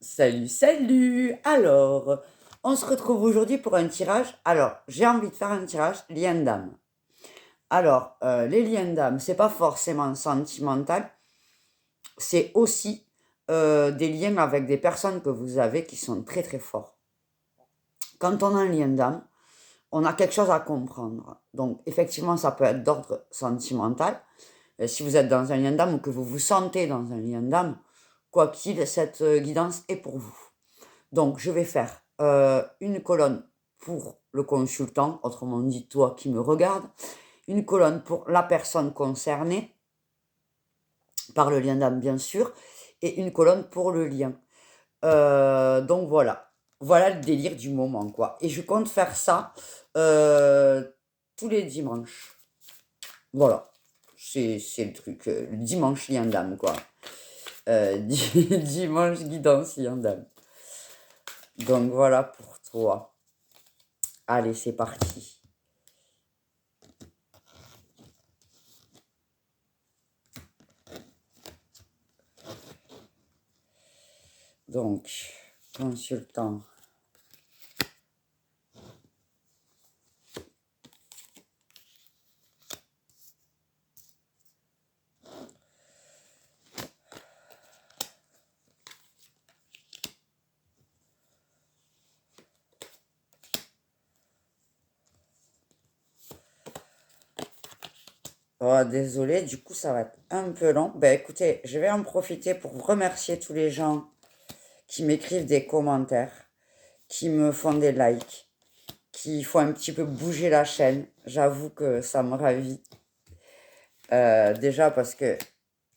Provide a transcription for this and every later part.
Salut, salut! Alors, on se retrouve aujourd'hui pour un tirage. Alors, j'ai envie de faire un tirage lien d'âme. Alors, les liens d'âme, c'est pas forcément sentimental, c'est aussi des liens avec des personnes que vous avez qui sont très très forts. Quand on a un lien d'âme, on a quelque chose à comprendre. Donc, effectivement, ça peut être d'ordre sentimental. Si vous êtes dans un lien d'âme ou que vous vous sentez dans un lien d'âme, quoi qu'il, cette guidance est pour vous. Donc, je vais faire une colonne pour le consultant, autrement dit toi qui me regardes, une colonne pour la personne concernée, par le lien d'âme bien sûr, et une colonne pour le lien. Donc voilà le délire du moment, quoi. Et je compte faire ça tous les dimanches. Voilà, c'est le truc, le dimanche lien d'âme, quoi. Dimanche guidance lien d'âme. Donc voilà pour toi. Allez, c'est parti. Donc, consultant. Oh, désolé, du coup, ça va être un peu long. Ben écoutez, je vais en profiter pour remercier tous les gens qui m'écrivent des commentaires, qui me font des likes, qui font un petit peu bouger la chaîne. J'avoue que ça me ravit. Déjà parce que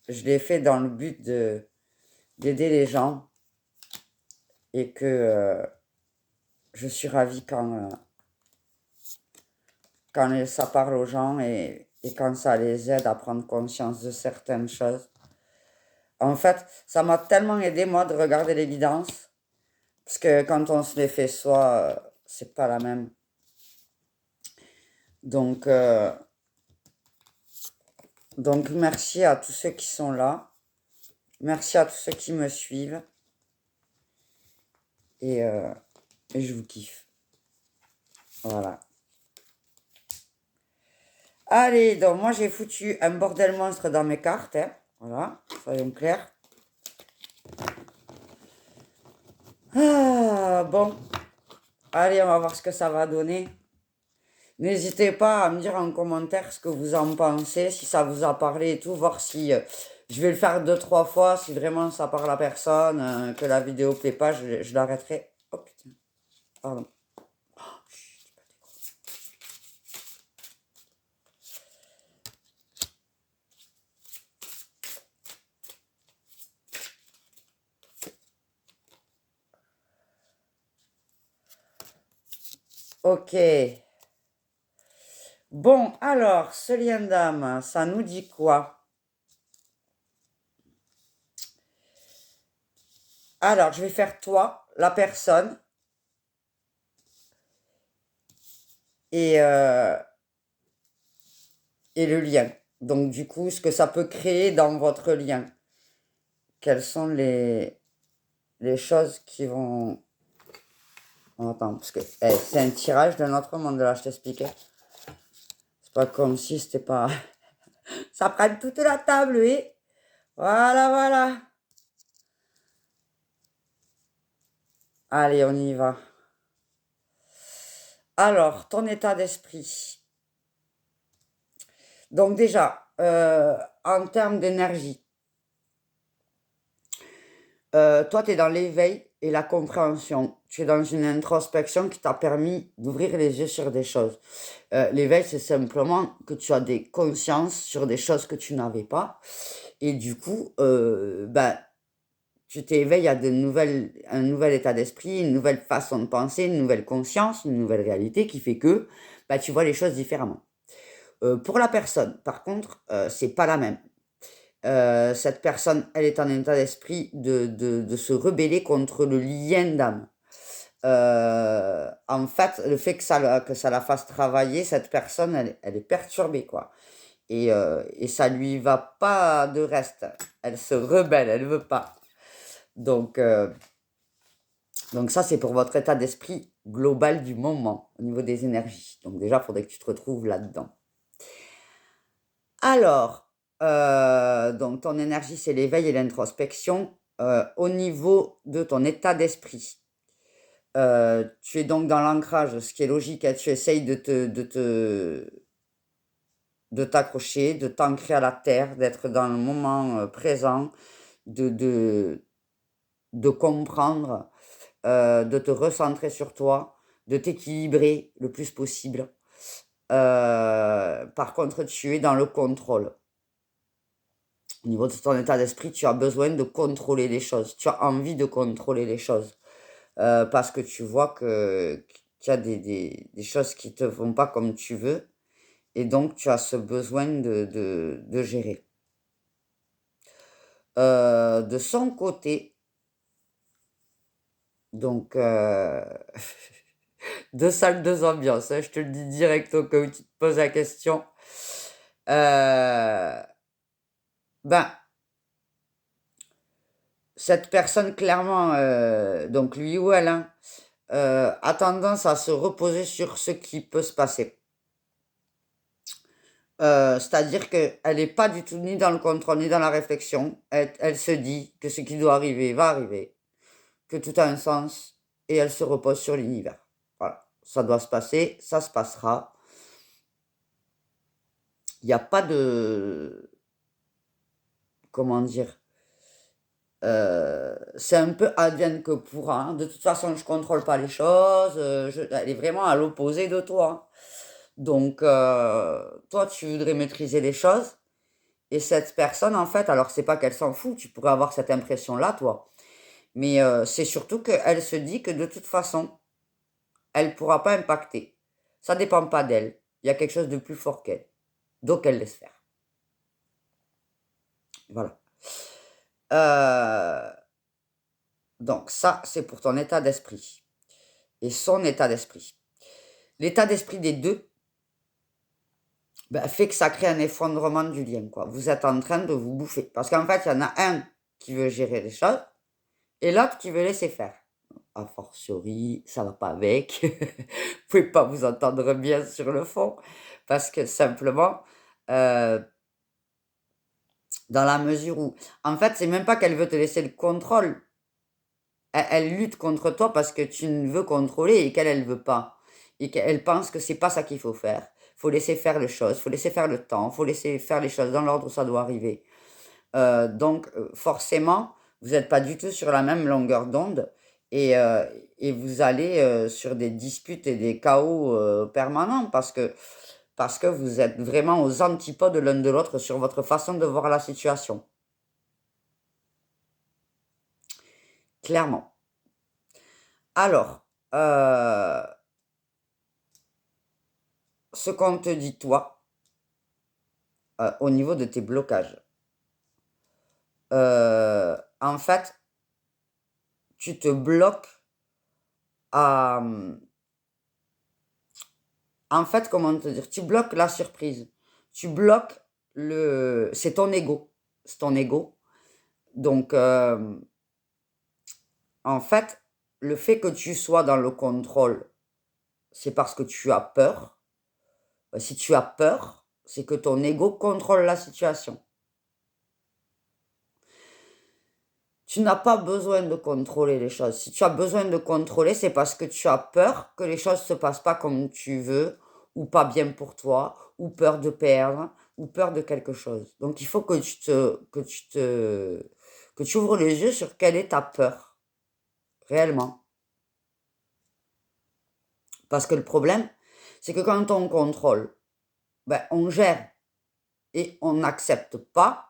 je l'ai fait dans le but d'aider les gens et que je suis ravie quand ça parle aux gens et quand ça les aide à prendre conscience de certaines choses. En fait, ça m'a tellement aidé, moi, de regarder l'évidence, parce que quand on se les fait soi, c'est pas la même. Donc, donc, merci à tous ceux qui sont là. Merci à tous ceux qui me suivent. Et, euh, et je vous kiffe. Voilà. Allez, donc moi j'ai foutu un bordel monstre dans mes cartes. Hein. Voilà, soyons clairs. Ah, bon. Allez, on va voir ce que ça va donner. N'hésitez pas à me dire en commentaire ce que vous en pensez, si ça vous a parlé et tout, voir si je vais le faire 2-3 fois, si vraiment ça parle à personne, que la vidéo plaît pas, je l'arrêterai. Oh putain, pardon. Ok. Bon, alors, ce lien d'âme, ça nous dit quoi? Alors, je vais faire toi, la personne, et, euh, et le lien. Donc, du coup, ce que ça peut créer dans votre lien. Quelles sont les choses qui vont... Oh, attends, parce que c'est un tirage d'un autre monde, là, je t'expliquais. C'est pas comme si c'était pas... Ça prend toute la table, oui. Voilà, voilà. Allez, on y va. Alors, ton état d'esprit. Donc déjà, en termes d'énergie, toi, tu es dans l'éveil et la compréhension. Tu es dans une introspection qui t'a permis d'ouvrir les yeux sur des choses. L'éveil, c'est simplement que tu as des consciences sur des choses que tu n'avais pas. Et du coup, ben, tu t'éveilles à un nouvel état d'esprit, une nouvelle façon de penser, une nouvelle conscience, une nouvelle réalité qui fait que ben, tu vois les choses différemment. Pour la personne, par contre, c'est pas la même. Cette personne, elle est en état d'esprit de se rebeller contre le lien d'âme. En fait, le fait que ça la fasse travailler, cette personne, elle est perturbée, quoi. Et ça lui va pas de reste. Elle se rebelle, elle veut pas. Donc, Donc ça, c'est pour votre état d'esprit global du moment, au niveau des énergies. Donc déjà, il faudrait que tu te retrouves là-dedans. Alors, donc ton énergie, c'est l'éveil et l'introspection. Au niveau de ton état d'esprit, tu es donc dans l'ancrage, ce qui est logique, hein, tu essayes de t'accrocher, de t'ancrer à la terre, d'être dans le moment présent, de, de comprendre, de te recentrer sur toi, de t'équilibrer le plus possible. Par contre, tu es dans le contrôle. Au niveau de ton état d'esprit, tu as besoin de contrôler les choses. Tu as envie de contrôler les choses. Parce que tu vois qu'il y a des choses qui te vont pas comme tu veux. Et donc, tu as ce besoin de gérer. De son côté, donc, deux salles, deux ambiances, hein, je te le dis direct au cas où tu te poses la question. Ben, cette personne, clairement, donc lui ou elle, hein, a tendance à se reposer sur ce qui peut se passer. C'est-à-dire qu'elle n'est pas du tout ni dans le contrôle ni dans la réflexion. Elle se dit que ce qui doit arriver va arriver, que tout a un sens, et elle se repose sur l'univers. Voilà, ça doit se passer, ça se passera. Il n'y a pas de... Comment dire? C'est un peu advienne que pourra, hein. De toute façon, je contrôle pas les choses. Elle est vraiment à l'opposé de toi. Donc, toi, tu voudrais maîtriser les choses. Et cette personne, en fait, alors c'est pas qu'elle s'en fout, tu pourrais avoir cette impression-là, toi. Mais c'est surtout qu'elle se dit que de toute façon, elle ne pourra pas impacter. Ça ne dépend pas d'elle. Il y a quelque chose de plus fort qu'elle. Donc, elle laisse faire. Voilà. Donc, ça, c'est pour ton état d'esprit. Et son état d'esprit. L'état d'esprit des deux fait que ça crée un effondrement du lien, quoi. Vous êtes en train de vous bouffer. Parce qu'en fait, il y en a un qui veut gérer les choses et l'autre qui veut laisser faire. A fortiori, ça va pas avec. Vous pouvez pas vous entendre bien sur le fond parce que simplement, dans la mesure où, en fait, c'est même pas qu'elle veut te laisser le contrôle. Elle lutte contre toi parce que tu ne veux contrôler et qu'elle, elle veut pas. Et qu'elle pense que c'est pas ça qu'il faut faire. Faut laisser faire les choses, faut laisser faire le temps, faut laisser faire les choses dans l'ordre où ça doit arriver. Donc, forcément, vous n'êtes pas du tout sur la même longueur d'onde et vous allez sur des disputes et des chaos permanents parce que vous êtes vraiment aux antipodes l'un de l'autre sur votre façon de voir la situation. Clairement. Alors, ce qu'on te dit, toi, au niveau de tes blocages, en fait, tu te bloques à... En fait, comment te dire? Tu bloques la surprise. Tu bloques le... C'est ton ego. C'est ton ego. Donc, en fait, le fait que tu sois dans le contrôle, c'est parce que tu as peur. Si tu as peur, c'est que ton ego contrôle la situation. Tu n'as pas besoin de contrôler les choses. Si tu as besoin de contrôler, c'est parce que tu as peur que les choses ne se passent pas comme tu veux, ou pas bien pour toi, ou peur de perdre, ou peur de quelque chose. Donc il faut que tu ouvres les yeux sur quelle est ta peur, réellement. Parce que le problème, c'est que quand on contrôle, on gère et on n'accepte pas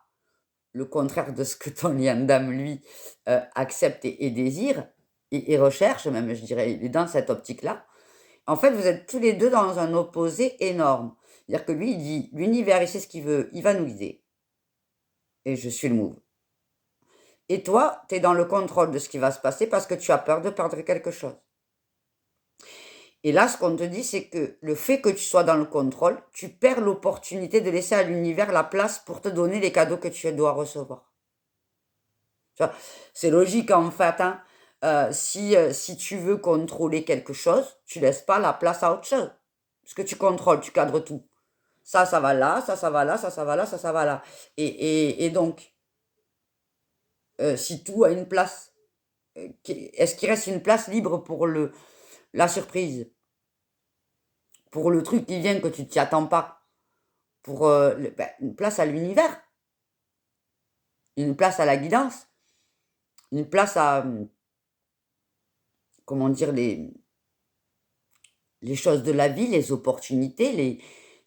le contraire de ce que ton lien d'âme, lui, accepte et désire, et recherche même, je dirais, il est dans cette optique-là. En fait, vous êtes tous les deux dans un opposé énorme. C'est-à-dire que lui, il dit, l'univers, il sait ce qu'il veut, il va nous guider. Et je suis le move. Et toi, tu es dans le contrôle de ce qui va se passer parce que tu as peur de perdre quelque chose. Et là, ce qu'on te dit, c'est que le fait que tu sois dans le contrôle, tu perds l'opportunité de laisser à l'univers la place pour te donner les cadeaux que tu dois recevoir. C'est logique en fait, hein. si tu veux contrôler quelque chose, tu laisses pas la place à autre chose. Parce que tu contrôles, tu cadres tout. Ça va là, ça va là, ça va là, ça va là. Et donc, si tout a une place, est-ce qu'il reste une place libre pour la surprise? Pour le truc qui vient que tu t'y attends pas? Pour une place à l'univers? Une place à la guidance? Une place à, comment dire, les choses de la vie, les opportunités,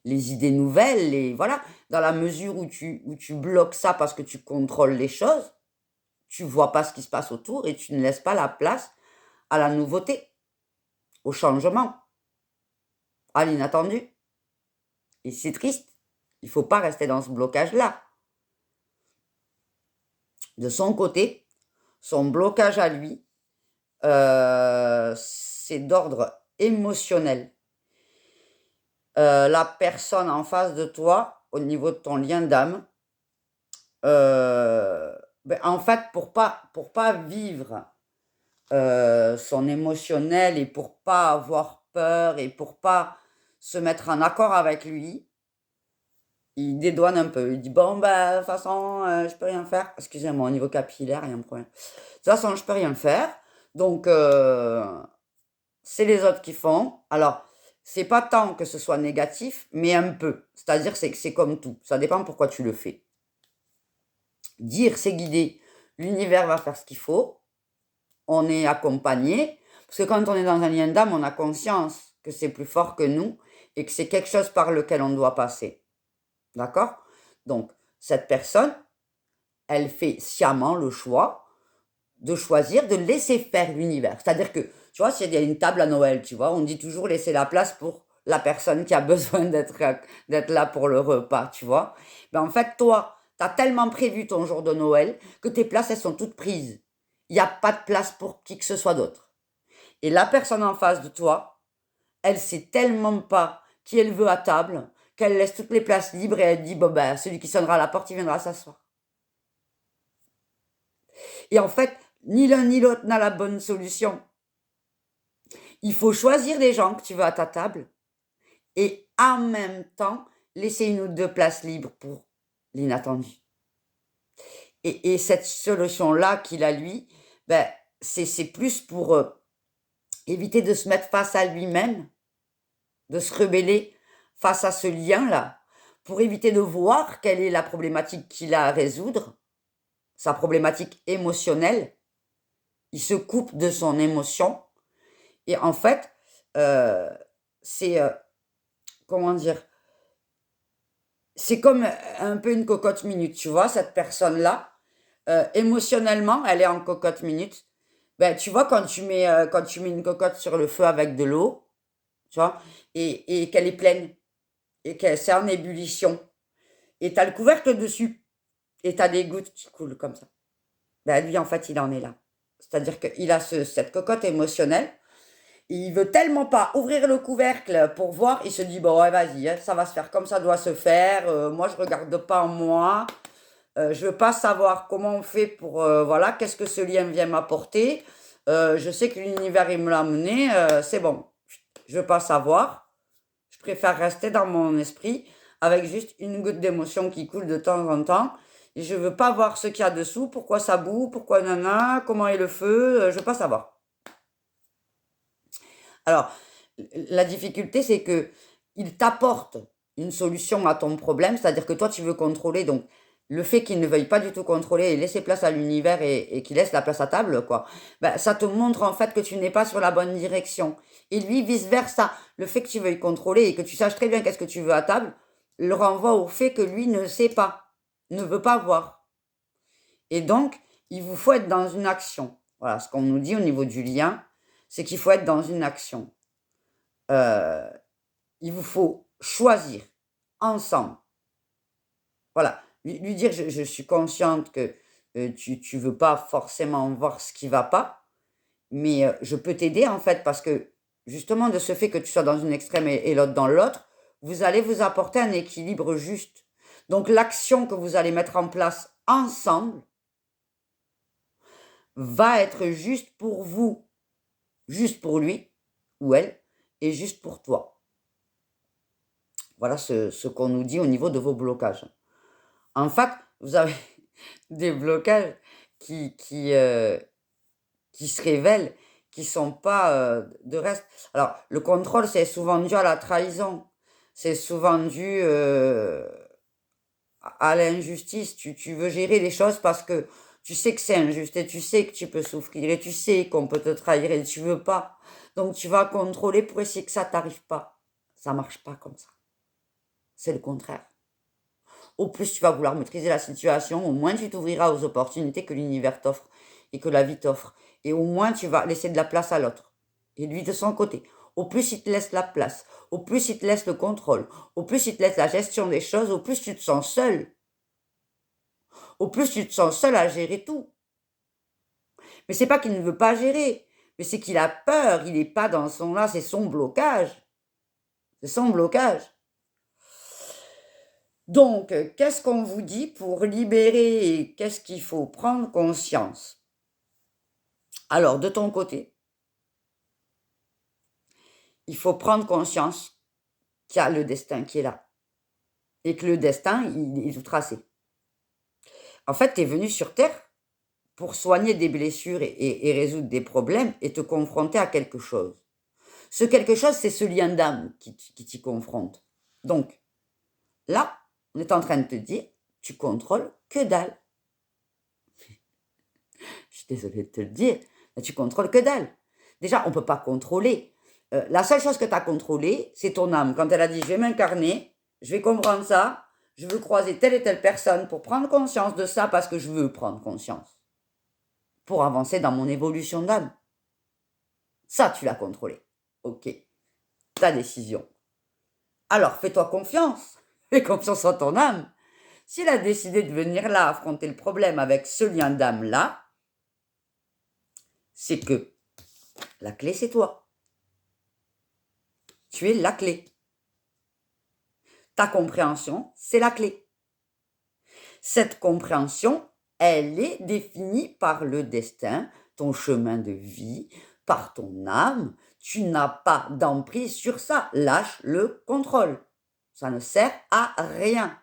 les idées nouvelles, voilà. Dans la mesure où tu bloques ça parce que tu contrôles les choses, tu vois pas ce qui se passe autour et tu ne laisses pas la place à la nouveauté, au changement, à l'inattendu. Et c'est triste. Il faut pas rester dans ce blocage-là. De son côté, son blocage à lui, c'est d'ordre émotionnel. La personne en face de toi, au niveau de ton lien d'âme, en fait, pour pas vivre son émotionnel et pour pas avoir peur et pour pas se mettre en accord avec lui, il dédouane un peu. Il dit, bon, ben, de toute façon, je peux rien faire. Excusez-moi, au niveau capillaire, il y a un problème. De toute façon, je peux rien faire. Donc, c'est les autres qui font. Alors, c'est pas tant que ce soit négatif, mais un peu. C'est-à-dire que c'est comme tout. Ça dépend pourquoi tu le fais. Dire, c'est guider. L'univers va faire ce qu'il faut. On est accompagné. Parce que quand on est dans un lien d'âme, on a conscience que c'est plus fort que nous et que c'est quelque chose par lequel on doit passer. D'accord? Donc, cette personne, elle fait sciemment le choix de choisir de laisser faire l'univers. C'est-à-dire que, tu vois, s'il y a une table à Noël, tu vois, on dit toujours laisser la place pour la personne qui a besoin d'être là pour le repas, tu vois. Ben, en fait, toi, tu as tellement prévu ton jour de Noël que tes places, elles sont toutes prises. Il n'y a pas de place pour qui que ce soit d'autre. Et la personne en face de toi, elle sait tellement pas qui elle veut à table qu'elle laisse toutes les places libres et elle dit, bon ben, celui qui sonnera à la porte, il viendra s'asseoir. Et en fait, ni l'un ni l'autre n'a la bonne solution. Il faut choisir les gens que tu veux à ta table et en même temps laisser une ou deux places libres pour l'inattendu. Et cette solution-là qu'il a lui, ben, c'est plus pour éviter de se mettre face à lui-même, de se rebeller face à ce lien-là, pour éviter de voir quelle est la problématique qu'il a à résoudre, sa problématique émotionnelle. Il se coupe de son émotion. Et en fait, c'est, comment dire, c'est comme un peu une cocotte minute, tu vois, cette personne-là, émotionnellement, elle est en cocotte minute. Ben, tu vois, quand tu mets une cocotte sur le feu avec de l'eau, tu vois, et qu'elle est pleine, et que c'est en ébullition, et tu as le couvercle dessus, et tu as des gouttes qui coulent comme ça. Ben, lui, en fait, il en est là. C'est-à-dire qu'il a cette cocotte émotionnelle. Il veut tellement pas ouvrir le couvercle pour voir, il se dit, bon, ouais, vas-y, ça va se faire comme ça doit se faire. Moi, je regarde pas en moi. Je veux pas savoir comment on fait pour, voilà, qu'est-ce que ce lien vient m'apporter. Je sais que l'univers, il me l'a amené. C'est bon. Je veux pas savoir. Je préfère rester dans mon esprit avec juste une goutte d'émotion qui coule de temps en temps. Et je veux pas voir ce qu'il y a dessous, pourquoi ça boue, pourquoi nana, comment est le feu. Je veux pas savoir. Alors, la difficulté, c'est que il t'apporte une solution à ton problème, c'est-à-dire que toi, tu veux contrôler. Donc, le fait qu'il ne veuille pas du tout contrôler et laisser place à l'univers et qu'il laisse la place à table, quoi, ben, ça te montre en fait que tu n'es pas sur la bonne direction. Et lui, vice-versa, le fait que tu veuilles contrôler et que tu saches très bien qu'est-ce que tu veux à table, le renvoie au fait que lui ne sait pas, ne veut pas voir. Et donc, il vous faut être dans une action. Voilà, ce qu'on nous dit au niveau du lien, c'est qu'il faut être dans une action. Il vous faut choisir ensemble. Voilà, lui dire, je suis consciente que tu veux pas forcément voir ce qui va pas, mais je peux t'aider en fait parce que justement de ce fait que tu sois dans une extrême et l'autre dans l'autre, vous allez vous apporter un équilibre juste. Donc l'action que vous allez mettre en place ensemble va être juste pour vous, juste pour lui ou elle, et juste pour toi. Voilà ce qu'on nous dit au niveau de vos blocages. En fait, vous avez des blocages qui se révèlent, qui sont pas, de reste. Alors, le contrôle, c'est souvent dû à la trahison. C'est souvent dû, à l'injustice. Tu veux gérer les choses parce que tu sais que c'est injuste et tu sais que tu peux souffrir et tu sais qu'on peut te trahir et tu veux pas. Donc tu vas contrôler pour essayer que ça t'arrive pas. Ça marche pas comme ça. C'est le contraire. Au plus tu vas vouloir maîtriser la situation, au moins tu t'ouvriras aux opportunités que l'univers t'offre et que la vie t'offre. Et au moins tu vas laisser de la place à l'autre. Et lui de son côté. Au plus il te laisse la place, au plus il te laisse le contrôle, au plus il te laisse la gestion des choses, au plus tu te sens seul. Au plus tu te sens seul à gérer tout. Mais c'est pas qu'il ne veut pas gérer, mais c'est qu'il a peur, il n'est pas dans son là, c'est son blocage. C'est son blocage. Donc, qu'est-ce qu'on vous dit pour libérer et qu'est-ce qu'il faut prendre conscience? Alors, de ton côté, il faut prendre conscience qu'il y a le destin qui est là et que le destin, il est tout tracé. En fait, tu es venu sur Terre pour soigner des blessures et résoudre des problèmes et te confronter à quelque chose. Ce quelque chose, c'est ce lien d'âme qui t'y confronte. Donc, là, on est en train de te dire, tu contrôles que dalle. Je suis désolée de te le dire, mais tu contrôles que dalle. Déjà, on ne peut pas contrôler. La seule chose que tu as contrôlée, c'est ton âme. Quand elle a dit, je vais m'incarner, je vais comprendre ça, je veux croiser telle et telle personne pour prendre conscience de ça parce que je veux prendre conscience. Pour avancer dans mon évolution d'âme. Ça, tu l'as contrôlé. Ok. Ta décision. Alors, fais-toi confiance. Fais confiance en ton âme. S'il a décidé de venir là affronter le problème avec ce lien d'âme-là, c'est que la clé, c'est toi. Tu es la clé. Ta compréhension, c'est la clé. Cette compréhension, elle est définie par le destin, ton chemin de vie, par ton âme. Tu n'as pas d'emprise sur ça. Lâche le contrôle. Ça ne sert à rien.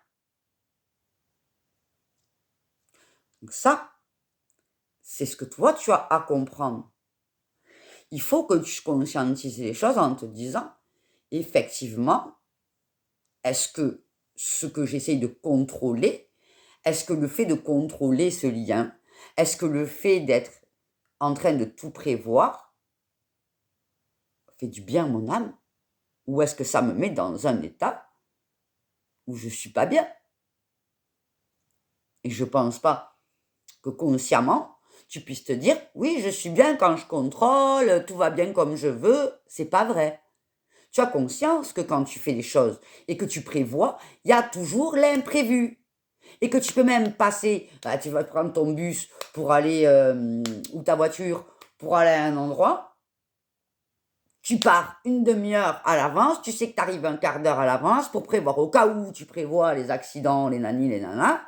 Donc ça, c'est ce que toi, tu as à comprendre. Il faut que tu conscientises les choses en te disant, effectivement, est-ce que ce que j'essaye de contrôler, est-ce que le fait de contrôler ce lien, est-ce que le fait d'être en train de tout prévoir fait du bien à mon âme? Ou est-ce que ça me met dans un état où je ne suis pas bien? Et je ne pense pas que consciemment, tu puisses te dire, oui, je suis bien quand je contrôle, tout va bien comme je veux. C'est pas vrai. Tu as conscience que quand tu fais les choses et que tu prévois, il y a toujours l'imprévu. Et que tu peux même passer, tu vas prendre ton bus pour aller, ou ta voiture pour aller à un endroit, tu pars une demi-heure à l'avance, tu sais que tu arrives un quart d'heure à l'avance pour prévoir, au cas où tu prévois les accidents, les nanis, les nanas,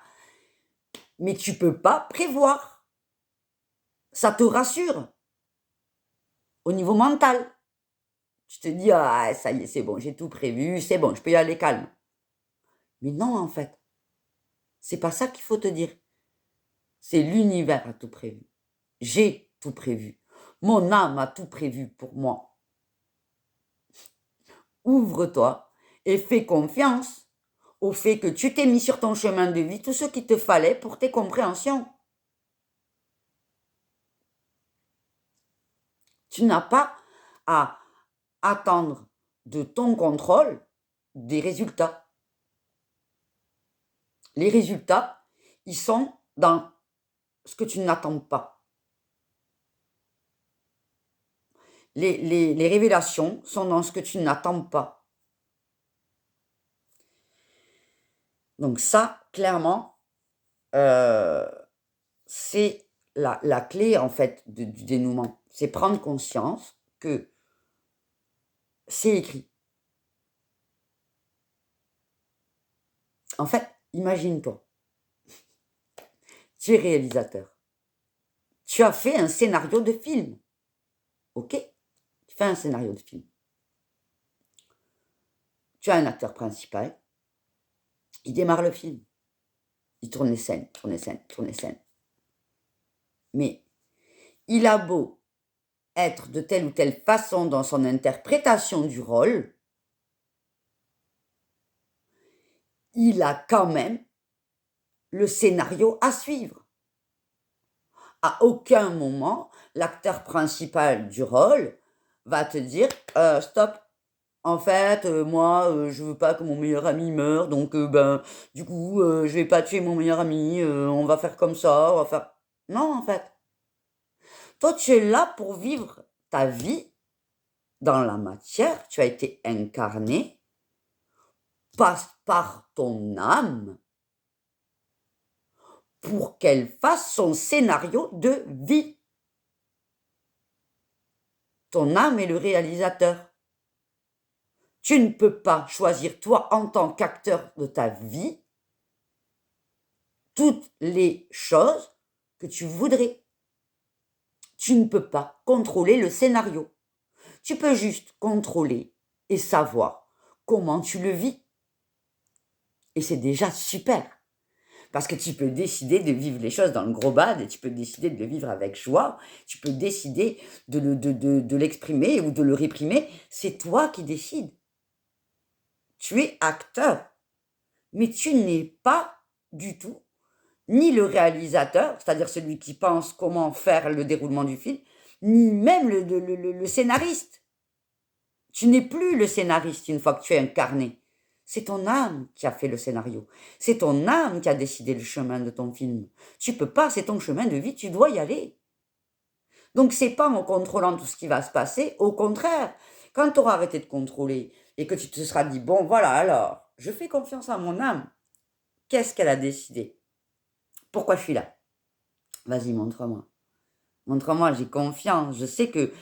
mais tu peux pas prévoir. Ça te rassure au niveau mental. Tu te dis, ah, ça y est, c'est bon, j'ai tout prévu, c'est bon, je peux y aller calme. Mais non, en fait, c'est pas ça qu'il faut te dire. C'est l'univers a tout prévu. J'ai tout prévu. Mon âme a tout prévu pour moi. Ouvre-toi et fais confiance au fait que tu t'es mis sur ton chemin de vie tout ce qu'il te fallait pour tes compréhensions. Tu n'as pas à attendre de ton contrôle des résultats. Les résultats, ils sont dans ce que tu n'attends pas. Les révélations sont dans ce que tu n'attends pas. Donc ça, clairement, c'est la clé, en fait, du dénouement. C'est prendre conscience que c'est écrit. En fait, imagine-toi, tu es réalisateur. Tu as fait un scénario de film. Ok? Tu fais un scénario de film. Tu as un acteur principal. Il démarre le film. Il tourne les scènes, tourne les scènes, tourne les scènes. Mais il a beau être de telle ou telle façon dans son interprétation du rôle, il a quand même le scénario à suivre. À aucun moment, l'acteur principal du rôle va te dire stop. En fait, moi, je veux pas que mon meilleur ami meure, donc du coup, je vais pas tuer mon meilleur ami. On va faire comme ça, on va faire. Non, en fait, toi, tu es là pour vivre ta vie dans la matière. Tu as été incarné par ton âme pour qu'elle fasse son scénario de vie. Ton âme est le réalisateur. Tu ne peux pas choisir, toi, en tant qu'acteur de ta vie, toutes les choses que tu voudrais. Tu ne peux pas contrôler le scénario. Tu peux juste contrôler et savoir comment tu le vis. Et c'est déjà super. Parce que tu peux décider de vivre les choses dans le gros bad et tu peux décider de le vivre avec joie. Tu peux décider de l'exprimer ou de le réprimer. C'est toi qui décides. Tu es acteur. Mais tu n'es pas du tout ni le réalisateur, c'est-à-dire celui qui pense comment faire le déroulement du film, ni même le scénariste. Tu n'es plus le scénariste une fois que tu es incarné. C'est ton âme qui a fait le scénario. C'est ton âme qui a décidé le chemin de ton film. Tu peux pas, c'est ton chemin de vie, tu dois y aller. Donc c'est pas en contrôlant tout ce qui va se passer, au contraire, quand tu auras arrêté de contrôler et que tu te seras dit, bon voilà alors, je fais confiance à mon âme, qu'est-ce qu'elle a décidé? Pourquoi je suis là? Vas-y, montre-moi. Montre-moi, j'ai confiance, je sais que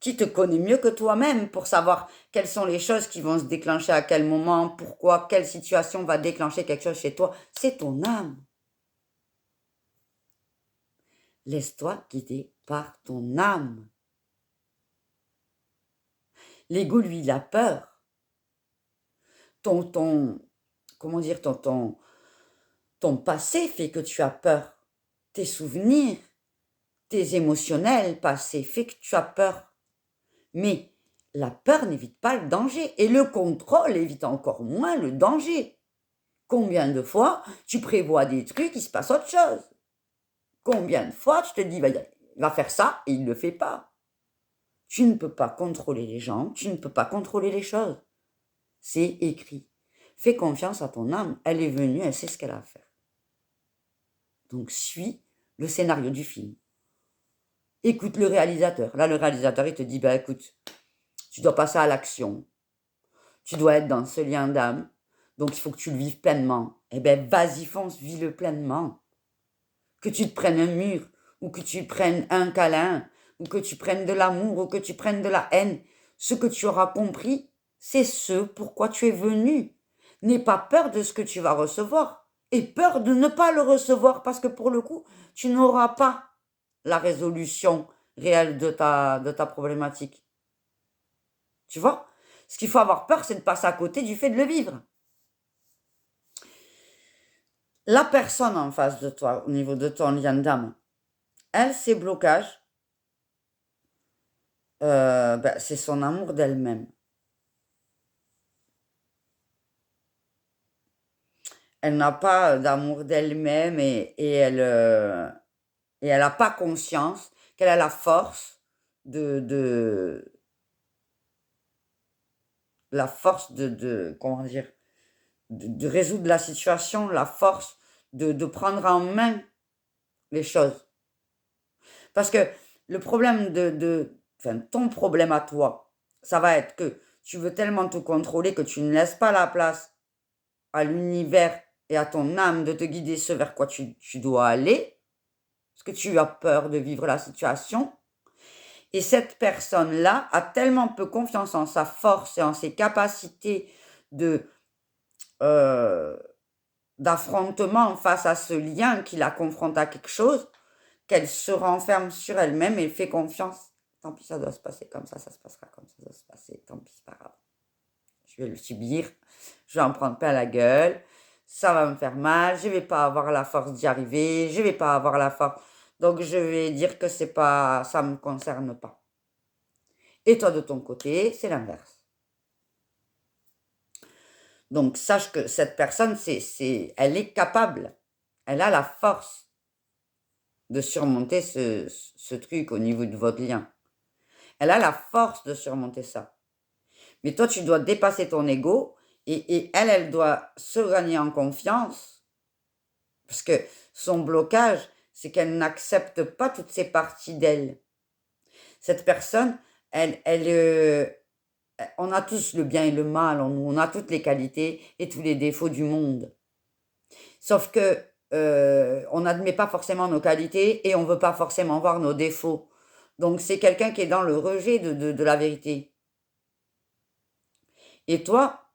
qui te connaît mieux que toi-même pour savoir quelles sont les choses qui vont se déclencher à quel moment, pourquoi, quelle situation va déclencher quelque chose chez toi. C'est ton âme. Laisse-toi guider par ton âme. L'ego, lui, il a peur. Comment dire, ton passé fait que tu as peur. Tes souvenirs, tes émotionnels passés fait que tu as peur. Mais la peur n'évite pas le danger et le contrôle évite encore moins le danger. Combien de fois tu prévois des trucs, il se passe autre chose? Combien de fois tu te dis, il va faire ça et il ne le fait pas? Tu ne peux pas contrôler les gens, tu ne peux pas contrôler les choses. C'est écrit. Fais confiance à ton âme, elle est venue, elle sait ce qu'elle a à faire. Donc suis le scénario du film. Écoute le réalisateur. Là, le réalisateur, il te dit, écoute, tu dois passer à l'action. Tu dois être dans ce lien d'âme. Donc, il faut que tu le vives pleinement. Eh bien, vas-y, fonce, vis-le pleinement. Que tu te prennes un mur, ou que tu prennes un câlin, ou que tu prennes de l'amour, ou que tu prennes de la haine. Ce que tu auras compris, c'est ce pourquoi tu es venu. N'aie pas peur de ce que tu vas recevoir. Et peur de ne pas le recevoir, parce que pour le coup, tu n'auras pas la résolution réelle de ta problématique. Tu vois? Ce qu'il faut avoir peur, c'est de passer à côté du fait de le vivre. La personne en face de toi, au niveau de ton lien d'âme, elle, ses blocages, c'est son amour d'elle-même. Elle n'a pas d'amour d'elle-même et elle n'a pas conscience qu'elle a la force la force comment dire, de résoudre la situation, la force de prendre en main les choses. Parce que le problème ton problème à toi, ça va être que tu veux tellement tout contrôler que tu ne laisses pas la place à l'univers et à ton âme de te guider ce vers quoi tu dois aller, parce que tu as peur de vivre la situation. Et cette personne-là a tellement peu confiance en sa force et en ses capacités d'affrontement face à ce lien qui la confronte à quelque chose, qu'elle se renferme sur elle-même et fait confiance. Tant pis, ça doit se passer comme ça se passera comme ça doit se passer, tant pis, c'est pas grave. Je vais le subir, je vais en prendre plein la gueule, ça va me faire mal, je vais pas avoir la force d'y arriver, je vais pas avoir la force. Donc je vais dire que c'est pas, ça me concerne pas. Et toi de ton côté, c'est l'inverse. Donc sache que cette personne, elle est capable, elle a la force de surmonter ce truc au niveau de votre lien. Elle a la force de surmonter ça. Mais toi, tu dois dépasser ton ego et elle doit se gagner en confiance parce que son blocage, c'est qu'elle n'accepte pas toutes ces parties d'elle. Cette personne, on a tous le bien et le mal en nous, on a toutes les qualités et tous les défauts du monde. Sauf que on n'admet pas forcément nos qualités et on ne veut pas forcément voir nos défauts. Donc c'est quelqu'un qui est dans le rejet de la vérité. Et toi,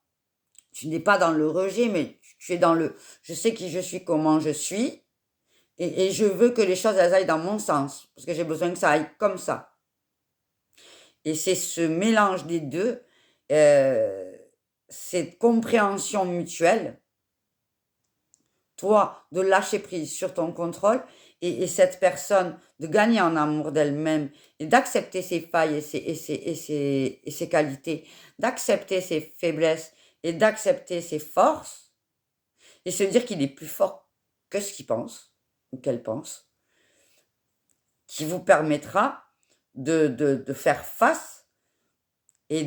tu n'es pas dans le rejet, mais tu es dans le je sais qui je suis, comment je suis, et je veux que les choses elles aillent dans mon sens, parce que j'ai besoin que ça aille comme ça. Et c'est ce mélange des deux, cette compréhension mutuelle, toi de lâcher prise sur ton contrôle, et cette personne de gagner en amour d'elle-même, et d'accepter ses failles et ses qualités, d'accepter ses faiblesses, et d'accepter ses forces, et se dire qu'il est plus fort que ce qu'il pense, ou qu'elle pense, qui vous permettra de faire face et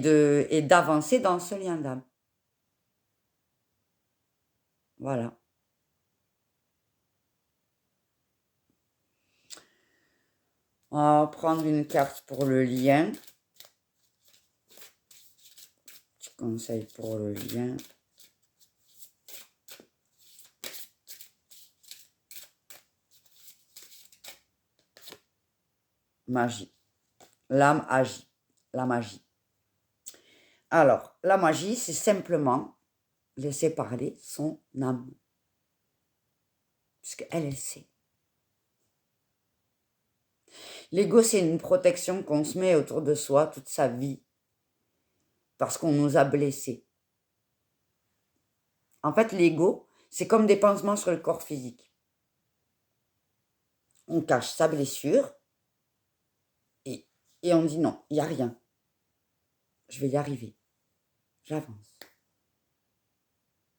d'avancer dans ce lien d'âme. Voilà. On va prendre une carte pour le lien. Petit conseil pour le lien. Magie. L'âme agit. La magie. Alors, la magie, c'est simplement laisser parler son âme. Puisqu'elle, elle sait. L'ego, c'est une protection qu'on se met autour de soi toute sa vie. Parce qu'on nous a blessés. En fait, l'ego, c'est comme des pansements sur le corps physique. On cache sa blessure et on dit non, il n'y a rien. Je vais y arriver. J'avance.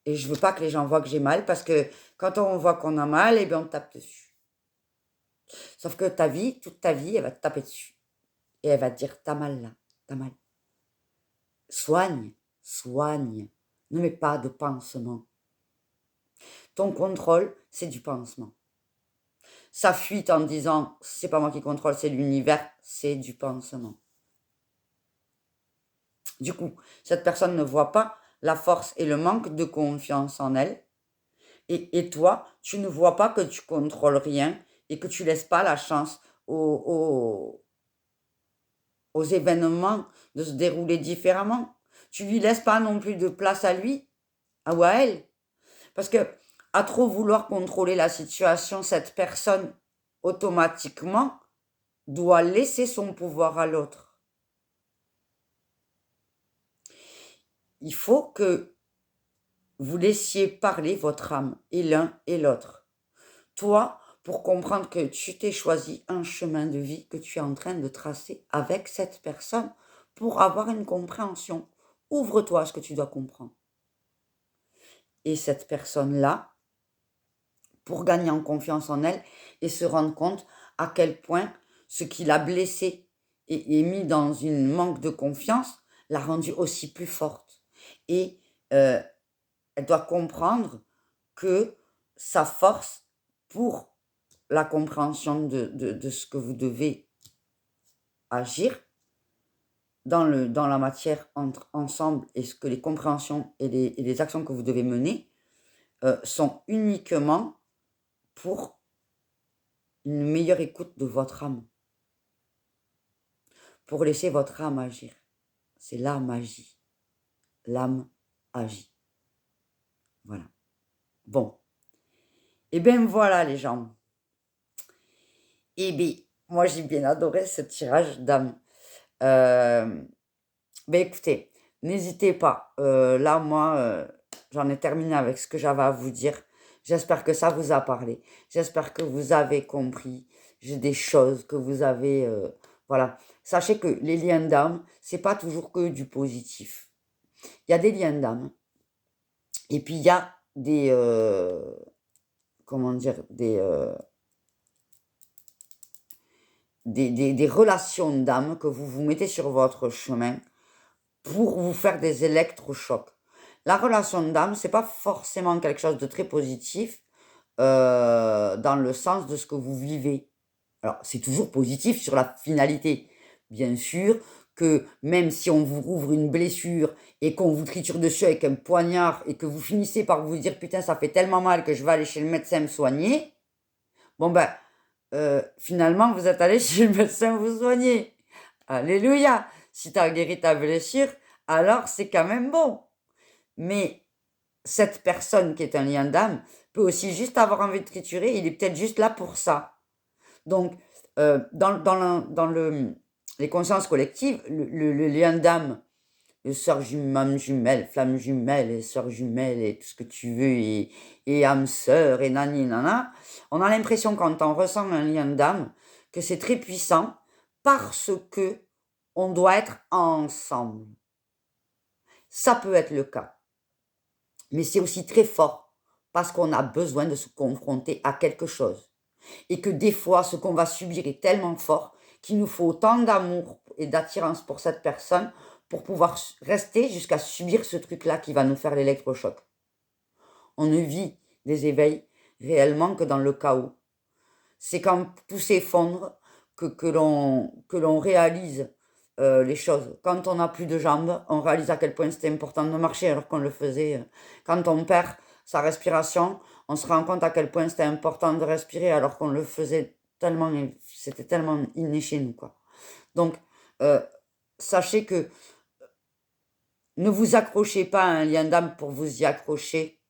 Et je veux pas que les gens voient que j'ai mal parce que quand on voit qu'on a mal, eh bien on tape dessus. Sauf que ta vie, toute ta vie, elle va te taper dessus. Et elle va te dire t'as mal là, t'as mal. Soigne, soigne. Ne mets pas de pansement. Ton contrôle, c'est du pansement. Sa fuite en disant c'est pas moi qui contrôle, c'est l'univers, c'est du pansement. Du coup, cette personne ne voit pas la force et le manque de confiance en elle. Et toi, tu ne vois pas que tu contrôles rien et que tu laisses pas la chance aux événements de se dérouler différemment. Tu lui laisses pas non plus de place à lui ou à elle. Parce que à trop vouloir contrôler la situation, cette personne automatiquement doit laisser son pouvoir à l'autre. Il faut que vous laissiez parler votre âme, et l'un et l'autre. Toi, pour comprendre que tu t'es choisi un chemin de vie que tu es en train de tracer avec cette personne pour avoir une compréhension. Ouvre-toi à ce que tu dois comprendre. Et cette personne-là, pour gagner en confiance en elle et se rendre compte à quel point ce qui l'a blessée et mis dans une manque de confiance l'a rendue aussi plus forte. Et elle doit comprendre que sa force pour la compréhension de ce que vous devez agir dans la matière ensemble et ce que les compréhensions et les actions que vous devez mener sont uniquement pour une meilleure écoute de votre âme. Pour laisser votre âme agir. C'est la magie. L'âme agit. Voilà. Bon. Et bien voilà les gens. Et bien, moi, j'ai bien adoré ce tirage d'âme. Euh, ben écoutez, n'hésitez pas. Là, moi, j'en ai terminé avec ce que j'avais à vous dire. J'espère que ça vous a parlé. J'espère que vous avez compris. J'ai des choses que vous avez. Voilà. Sachez que les liens d'âme, c'est pas toujours que du positif. Il y a des liens d'âme. Et puis, il y a des. Comment dire? Des relations d'âme que vous vous mettez sur votre chemin pour vous faire des électrochocs. La relation d'âme, c'est pas forcément quelque chose de très positif dans le sens de ce que vous vivez. Alors, c'est toujours positif sur la finalité. Bien sûr que même si on vous rouvre une blessure et qu'on vous triture dessus avec un poignard et que vous finissez par vous dire putain, ça fait tellement mal que je vais aller chez le médecin me soigner, bon ben, finalement, vous êtes allé chez le médecin vous soigner. Alléluia. Si tu as guéri ta blessure, alors c'est quand même bon. Mais cette personne qui est un lien d'âme peut aussi juste avoir envie de triturer, il est peut-être juste là pour ça. Donc, dans les consciences collectives, le lien d'âme, le sœur jumelle, flamme jumelle, et sœur jumelle, et tout ce que tu veux, et âme sœur, et nani nana, on a l'impression quand on ressent un lien d'âme que c'est très puissant parce que on doit être ensemble. Ça peut être le cas. Mais c'est aussi très fort parce qu'on a besoin de se confronter à quelque chose. Et que des fois, ce qu'on va subir est tellement fort qu'il nous faut autant d'amour et d'attirance pour cette personne pour pouvoir rester jusqu'à subir ce truc-là qui va nous faire l'électrochoc. On ne vit des éveils réellement que dans le chaos. C'est quand tout s'effondre que l'on réalise les choses. Quand on n'a plus de jambes, on réalise à quel point c'était important de marcher alors qu'on le faisait. Quand on perd sa respiration, on se rend compte à quel point c'était important de respirer alors qu'on le faisait tellement, c'était tellement inné chez nous, quoi. Donc, euh, sachez que ne vous accrochez pas à un lien d'âme pour vous y accrocher.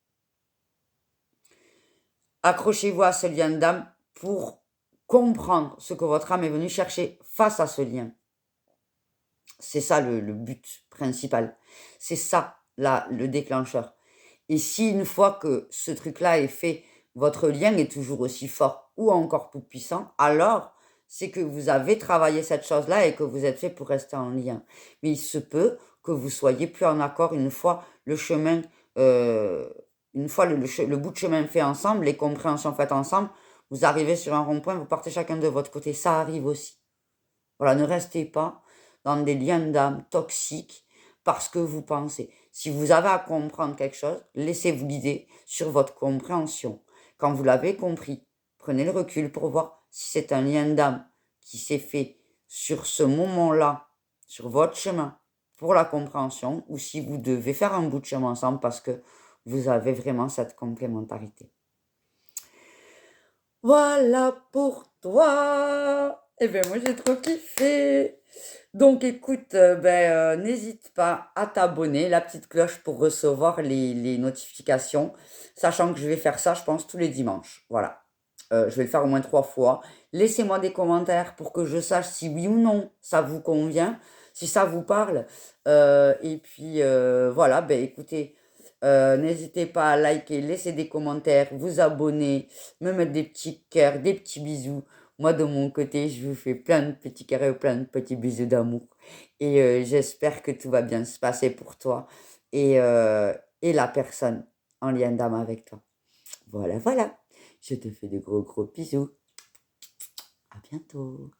Accrochez-vous à ce lien d'âme pour comprendre ce que votre âme est venue chercher face à ce lien. C'est ça le but principal. C'est ça le déclencheur. Et si une fois que ce truc-là est fait, votre lien est toujours aussi fort ou encore plus puissant, alors c'est que vous avez travaillé cette chose-là et que vous êtes fait pour rester en lien. Mais il se peut que vous soyez plus en accord une fois le chemin, une fois le bout de chemin fait ensemble, les compréhensions faites ensemble, vous arrivez sur un rond-point, vous partez chacun de votre côté. Ça arrive aussi. Voilà, ne restez pas dans des liens d'âme toxiques parce que vous pensez. Si vous avez à comprendre quelque chose, laissez-vous guider sur votre compréhension. Quand vous l'avez compris, prenez le recul pour voir si c'est un lien d'âme qui s'est fait sur ce moment-là, sur votre chemin, pour la compréhension, ou si vous devez faire un bout de chemin ensemble parce que vous avez vraiment cette complémentarité. Voilà pour toi. Eh bien, moi, j'ai trop kiffé. Donc, écoute, n'hésite pas à t'abonner, la petite cloche pour recevoir les notifications, sachant que je vais faire ça, je pense, tous les dimanches. Voilà. Je vais le faire au moins 3 fois. Laissez-moi des commentaires pour que je sache si oui ou non ça vous convient, si ça vous parle. Et puis, voilà, écoutez, n'hésitez pas à liker, laisser des commentaires, vous abonner, me mettre des petits cœurs, des petits bisous. Moi, de mon côté, je vous fais plein de petits cœurs et plein de petits bisous d'amour. Et j'espère que tout va bien se passer pour toi et la personne en lien d'âme avec toi. Voilà, voilà. Je te fais de gros, gros bisous. À bientôt.